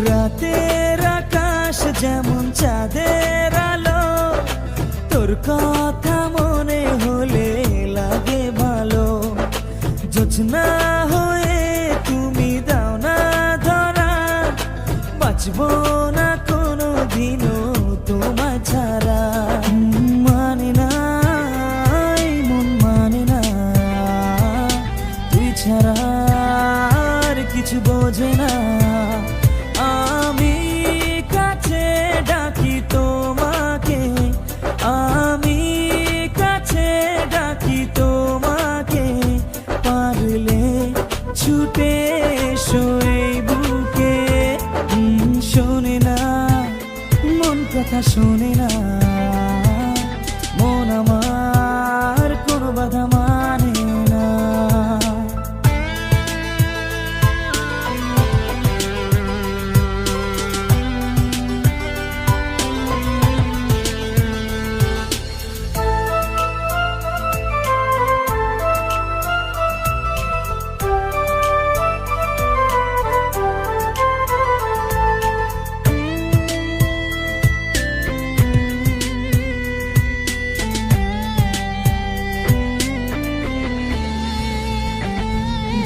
রাতের আকাশ যেমন চাঁদের আলো, তোর কথা মনে হলে লাগে ভালো। জোছনা হয়ে তুমি দাও না ধরা, বাঁচবো না কোনো দিনও তোমায় ছাড়া। মানে না এই মন মানে না, তুই ছাড়া আর কিছু বোঝে না। আমি কাছে ডাকি তোমাকে, আমি কাছে ডাকি তোমাকে, পারলে ছুটে এসো এই বুকে। শোনে না মন কথা শোনে না, মন আমার কোনো বাধা মানে না।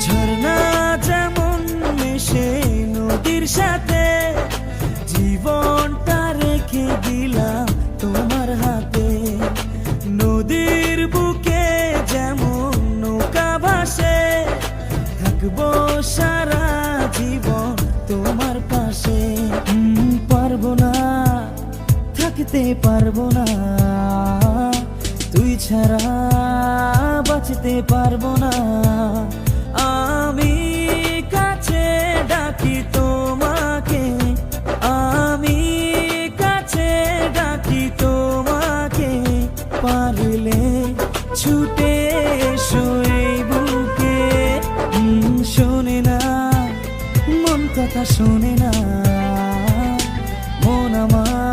ঝর্ণা যেমন মিশে নদীর সাথে, জীবনটা রেখে দিলাম তোমার হাতে। নদীর বুকে যেমন নৌকা ভাসে, থাকবো সারা জীবন তোমার পাশে। পারবো না থাকতে পারবো না, তুই ছাড়া বাঁচতে পারবো না। আমি কাছে ডাকি তোমাকে, আমি কাছে ডাকি তোমাকে, পারলে ছুটে এসো এই বুকে। শোনে না মন কথা শোনে না, মন আমার